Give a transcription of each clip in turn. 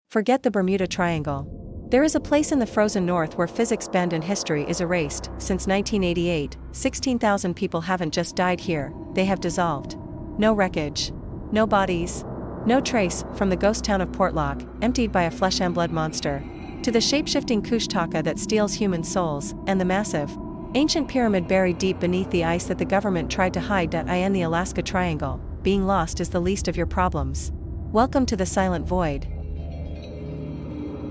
Forget the Bermuda Triangle. There is a place in the frozen north where physics bend and history is erased. Since 1988, 16,000 people haven't just died here, they have dissolved. No wreckage. No bodies. No trace, from the ghost town of Portlock, emptied by a flesh and blood monster, to the shape-shifting Kushtaka that steals human souls, and the massive, ancient pyramid buried deep beneath the ice that the government tried to hide. In the Alaska Triangle, being lost is the least of your problems. Welcome to the Silent Void.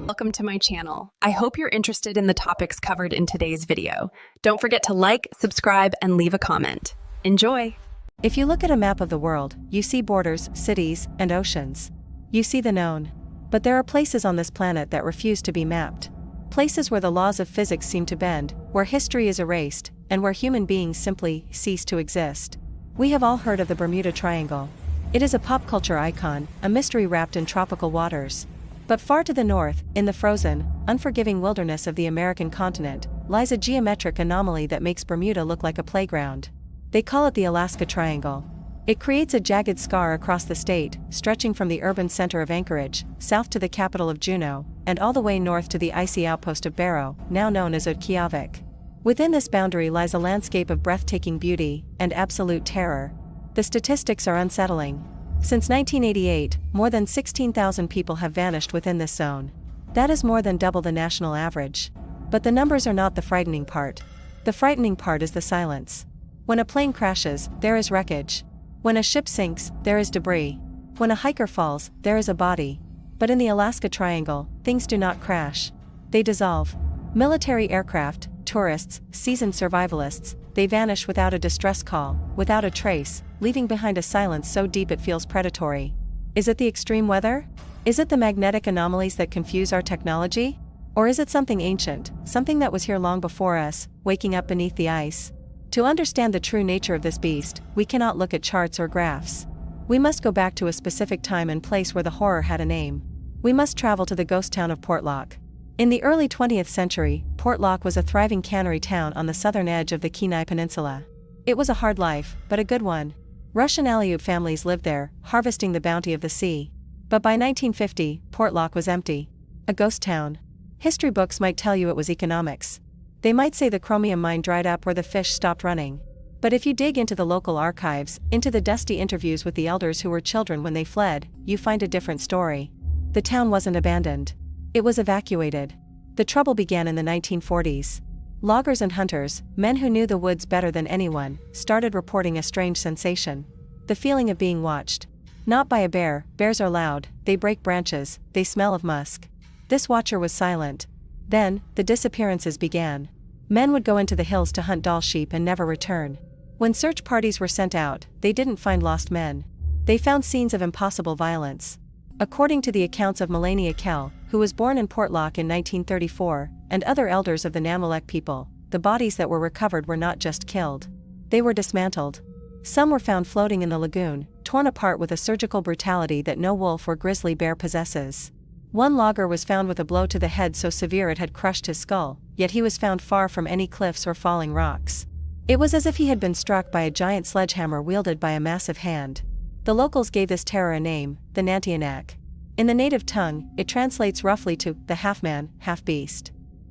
Welcome to my channel. I hope you're interested in the topics covered in today's video. Don't forget to like, subscribe, and leave a comment. Enjoy! If you look at a map of the world, you see borders, cities, and oceans. You see the known. But there are places on this planet that refuse to be mapped. Places where the laws of physics seem to bend, where history is erased, and where human beings simply cease to exist. We have all heard of the Bermuda Triangle. It is a pop culture icon, a mystery wrapped in tropical waters. But far to the north, in the frozen, unforgiving wilderness of the American continent, lies a geometric anomaly that makes Bermuda look like a playground. They call it the Alaska Triangle. It creates a jagged scar across the state, stretching from the urban center of Anchorage, south to the capital of Juneau, and all the way north to the icy outpost of Barrow, now known as Utqiagvik. Within this boundary lies a landscape of breathtaking beauty and absolute terror. The statistics are unsettling. Since 1988, more than 16,000 people have vanished within this zone. That is more than double the national average. But the numbers are not the frightening part. The frightening part is the silence. When a plane crashes, there is wreckage. When a ship sinks, there is debris. When a hiker falls, there is a body. But in the Alaska Triangle, things do not crash. They dissolve. Military aircraft, tourists, seasoned survivalists, they vanish without a distress call, without a trace, leaving behind a silence so deep it feels predatory. Is it the extreme weather? Is it the magnetic anomalies that confuse our technology? Or is it something ancient, something that was here long before us, waking up beneath the ice? To understand the true nature of this beast, we cannot look at charts or graphs. We must go back to a specific time and place where the horror had a name. We must travel to the ghost town of Portlock. In the early 20th century, Portlock was a thriving cannery town on the southern edge of the Kenai Peninsula. It was a hard life, but a good one. Russian Aleut families lived there, harvesting the bounty of the sea. But by 1950, Portlock was empty. A ghost town. History books might tell you it was economics. They might say the chromium mine dried up where the fish stopped running. But if you dig into the local archives, into the dusty interviews with the elders who were children when they fled, you find a different story. The town wasn't abandoned. It was evacuated. The trouble began in the 1940s. Loggers and hunters, men who knew the woods better than anyone, started reporting a strange sensation. The feeling of being watched. Not by a bear. Bears are loud, they break branches, they smell of musk. This watcher was silent. Then, the disappearances began. Men would go into the hills to hunt Dall sheep and never return. When search parties were sent out, they didn't find lost men. They found scenes of impossible violence. According to the accounts of Melania Kell, who was born in Portlock in 1934, and other elders of the Nantionac people, the bodies that were recovered were not just killed. They were dismantled. Some were found floating in the lagoon, torn apart with a surgical brutality that no wolf or grizzly bear possesses. One logger was found with a blow to the head so severe it had crushed his skull, yet he was found far from any cliffs or falling rocks. It was as if he had been struck by a giant sledgehammer wielded by a massive hand. The locals gave this terror a name, the Nantionac. In the native tongue, it translates roughly to the half-man, half-beast.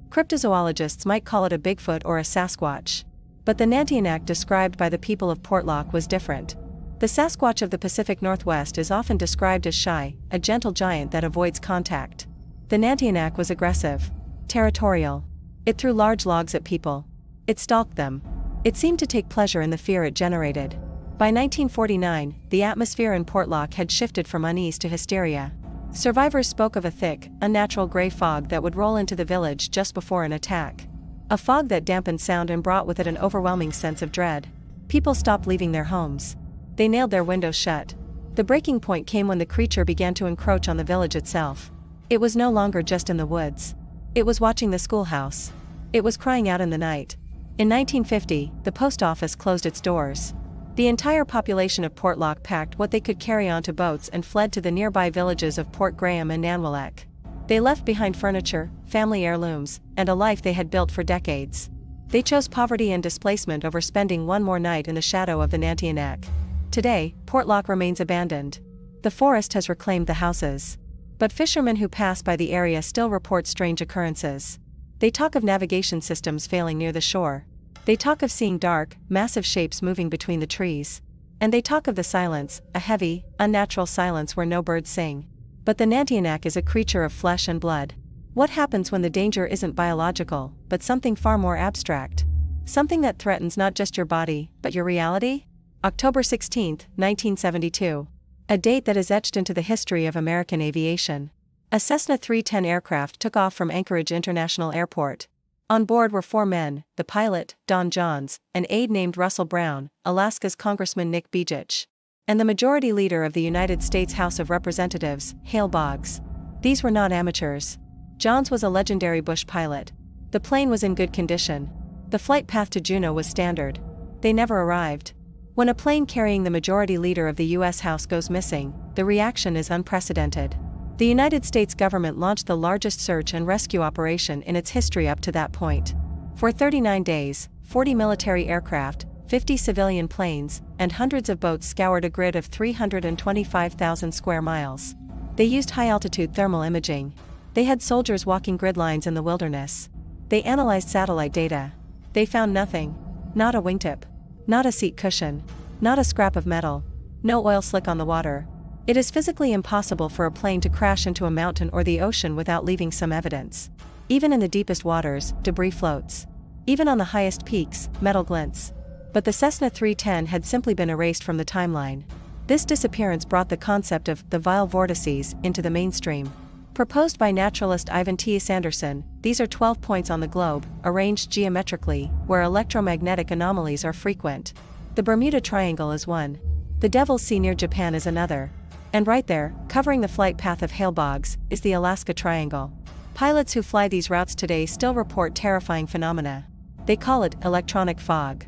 Cryptozoologists might call it a Bigfoot or a Sasquatch. But the Nantionac described by the people of Portlock was different. The Sasquatch of the Pacific Northwest is often described as shy, a gentle giant that avoids contact. The Nantionac was aggressive. Territorial. It threw large logs at people. It stalked them. It seemed to take pleasure in the fear it generated. By 1949, the atmosphere in Portlock had shifted from unease to hysteria. Survivors spoke of a thick, unnatural gray fog that would roll into the village just before an attack. A fog that dampened sound and brought with it an overwhelming sense of dread. People stopped leaving their homes. They nailed their windows shut. The breaking point came when the creature began to encroach on the village itself. It was no longer just in the woods. It was watching the schoolhouse. It was crying out in the night. In 1950, the post office closed its doors. The entire population of Portlock packed what they could carry onto boats and fled to the nearby villages of Port Graham and Nantionac. They left behind furniture, family heirlooms, and a life they had built for decades. They chose poverty and displacement over spending one more night in the shadow of the Nantionac. Today, Portlock remains abandoned. The forest has reclaimed the houses. But fishermen who pass by the area still report strange occurrences. They talk of navigation systems failing near the shore. They talk of seeing dark, massive shapes moving between the trees. And they talk of the silence, a heavy, unnatural silence where no birds sing. But the Nantionac is a creature of flesh and blood. What happens when the danger isn't biological, but something far more abstract? Something that threatens not just your body, but your reality? October 16, 1972. A date that is etched into the history of American aviation. A Cessna 310 aircraft took off from Anchorage International Airport. On board were 4 men, the pilot, Don Johns, an aide named Russell Brown, Alaska's Congressman Nick Begich, and the Majority Leader of the United States House of Representatives, Hale Boggs. These were not amateurs. Johns was a legendary bush pilot. The plane was in good condition. The flight path to Juneau was standard. They never arrived. When a plane carrying the Majority Leader of the U.S. House goes missing, the reaction is unprecedented. The United States government launched the largest search and rescue operation in its history up to that point. For 39 days, 40 military aircraft, 50 civilian planes, and hundreds of boats scoured a grid of 325,000 square miles. They used high-altitude thermal imaging. They had soldiers walking grid lines in the wilderness. They analyzed satellite data. They found nothing. Not a wingtip. Not a seat cushion. Not a scrap of metal. No oil slick on the water. It is physically impossible for a plane to crash into a mountain or the ocean without leaving some evidence. Even in the deepest waters, debris floats. Even on the highest peaks, metal glints. But the Cessna 310 had simply been erased from the timeline. This disappearance brought the concept of the vile vortices into the mainstream. Proposed by naturalist Ivan T. Sanderson, these are 12 points on the globe, arranged geometrically, where electromagnetic anomalies are frequent. The Bermuda Triangle is one. The Devil's Sea near Japan is another. And right there, covering the flight path of Hale Boggs, is the Alaska Triangle. Pilots who fly these routes today still report terrifying phenomena. They call it electronic fog.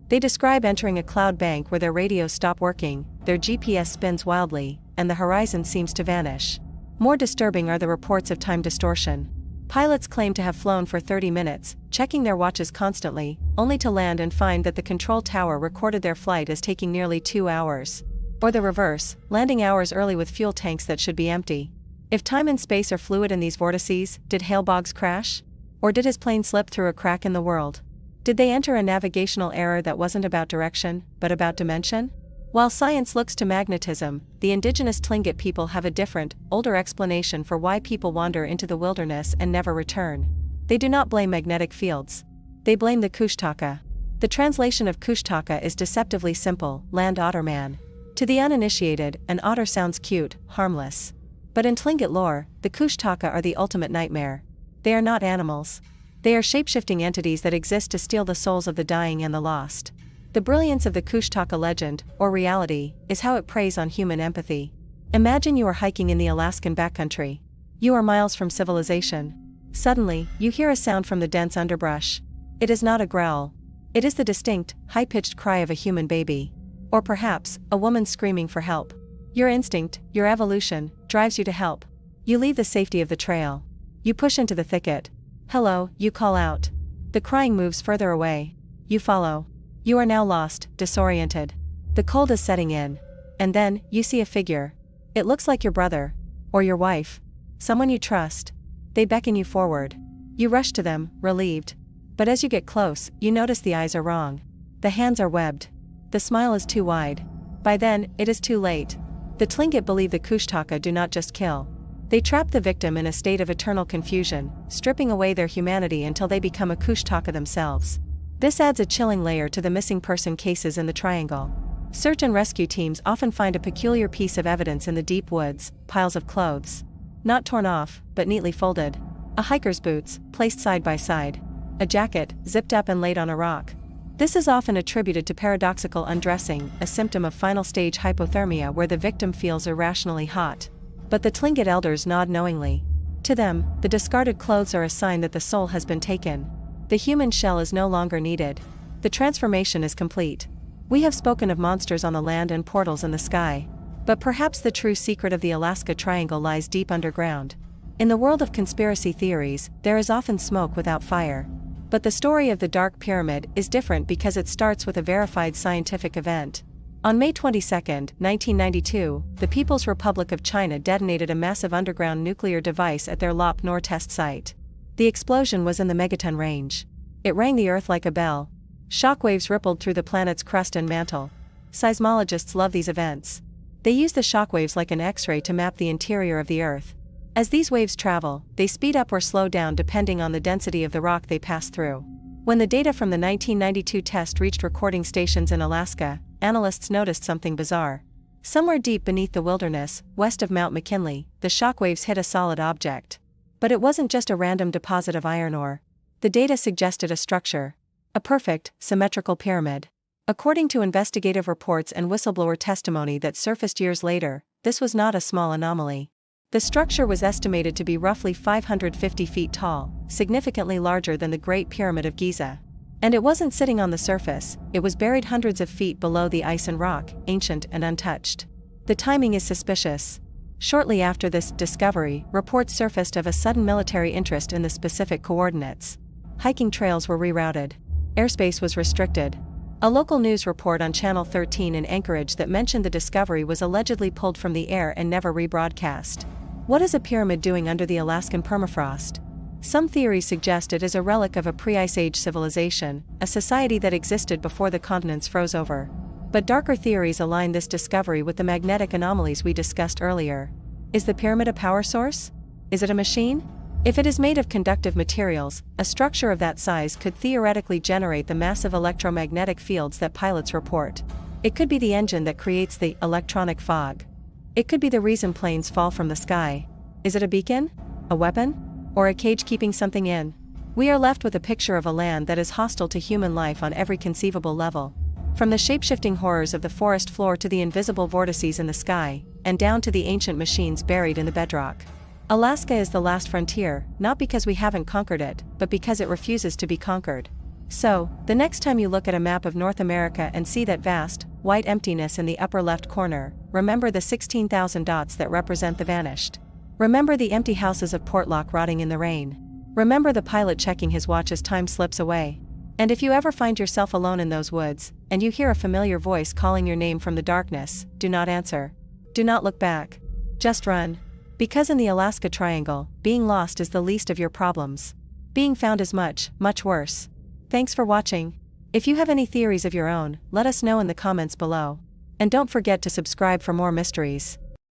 They describe entering a cloud bank where their radios stop working, their GPS spins wildly, and the horizon seems to vanish. More disturbing are the reports of time distortion. Pilots claim to have flown for 30 minutes, checking their watches constantly, only to land and find that the control tower recorded their flight as taking nearly 2 hours. Or the reverse, landing hours early with fuel tanks that should be empty. If time and space are fluid in these vortices, did Hale Boggs crash? Or did his plane slip through a crack in the world? Did they enter a navigational error that wasn't about direction, but about dimension? While science looks to magnetism, the indigenous Tlingit people have a different, older explanation for why people wander into the wilderness and never return. They do not blame magnetic fields. They blame the Kushtaka. The translation of Kushtaka is deceptively simple, land otter man. To the uninitiated, an otter sounds cute, harmless. But in Tlingit lore, the Kushtaka are the ultimate nightmare. They are not animals. They are shape-shifting entities that exist to steal the souls of the dying and the lost. The brilliance of the Kushtaka legend, or reality, is how it preys on human empathy. Imagine you are hiking in the Alaskan backcountry. You are miles from civilization. Suddenly, you hear a sound from the dense underbrush. It is not a growl. It is the distinct, high-pitched cry of a human baby. Or perhaps, a woman screaming for help. Your instinct, your evolution, drives you to help. You leave the safety of the trail. You push into the thicket. Hello, you call out. The crying moves further away. You follow. You are now lost, disoriented. The cold is setting in. And then, you see a figure. It looks like your brother. Or your wife. Someone you trust. They beckon you forward. You rush to them, relieved. But as you get close, you notice the eyes are wrong. The hands are webbed. The smile is too wide. By then, it is too late. The Tlingit believe the Kushtaka do not just kill. They trap the victim in a state of eternal confusion, stripping away their humanity until they become a Kushtaka themselves. This adds a chilling layer to the missing person cases in the triangle. Search and rescue teams often find a peculiar piece of evidence in the deep woods, piles of clothes. Not torn off, but neatly folded. A hiker's boots, placed side by side. A jacket, zipped up and laid on a rock. This is often attributed to paradoxical undressing, a symptom of final stage hypothermia where the victim feels irrationally hot. But the Tlingit elders nod knowingly. To them, the discarded clothes are a sign that the soul has been taken. The human shell is no longer needed. The transformation is complete. We have spoken of monsters on the land and portals in the sky. But perhaps the true secret of the Alaska Triangle lies deep underground. In the world of conspiracy theories, there is often smoke without fire. But the story of the Dark Pyramid is different because it starts with a verified scientific event. On May 22, 1992, the People's Republic of China detonated a massive underground nuclear device at their Lop Nor test site. The explosion was in the megaton range. It rang the Earth like a bell. Shockwaves rippled through the planet's crust and mantle. Seismologists love these events. They use the shockwaves like an X-ray to map the interior of the Earth. As these waves travel, they speed up or slow down depending on the density of the rock they pass through. When the data from the 1992 test reached recording stations in Alaska, analysts noticed something bizarre. Somewhere deep beneath the wilderness, west of Mount McKinley, the shockwaves hit a solid object. But it wasn't just a random deposit of iron ore. The data suggested a structure. A perfect, symmetrical pyramid. According to investigative reports and whistleblower testimony that surfaced years later, this was not a small anomaly. The structure was estimated to be roughly 550 feet tall, significantly larger than the Great Pyramid of Giza. And it wasn't sitting on the surface, it was buried hundreds of feet below the ice and rock, ancient and untouched. The timing is suspicious. Shortly after this discovery, reports surfaced of a sudden military interest in the specific coordinates. Hiking trails were rerouted. Airspace was restricted. A local news report on Channel 13 in Anchorage that mentioned the discovery was allegedly pulled from the air and never rebroadcast. What is a pyramid doing under the Alaskan permafrost? Some theories suggest it is a relic of a pre-Ice Age civilization, a society that existed before the continents froze over. But darker theories align this discovery with the magnetic anomalies we discussed earlier. Is the pyramid a power source? Is it a machine? If it is made of conductive materials, a structure of that size could theoretically generate the massive electromagnetic fields that pilots report. It could be the engine that creates the electronic fog. It could be the reason planes fall from the sky. Is it a beacon? A weapon? Or a cage keeping something in? We are left with a picture of a land that is hostile to human life on every conceivable level. From the shape-shifting horrors of the forest floor to the invisible vortices in the sky, and down to the ancient machines buried in the bedrock. Alaska is the last frontier, not because we haven't conquered it, but because it refuses to be conquered. So, the next time you look at a map of North America and see that vast, white emptiness in the upper left corner, remember the 16,000 dots that represent the vanished. Remember the empty houses of Portlock rotting in the rain. Remember the pilot checking his watch as time slips away. And if you ever find yourself alone in those woods, and you hear a familiar voice calling your name from the darkness, do not answer. Do not look back. Just run. Because in the Alaska Triangle, being lost is the least of your problems. Being found is much, much worse. Thanks for watching. If you have any theories of your own, let us know in the comments below. And don't forget to subscribe for more mysteries.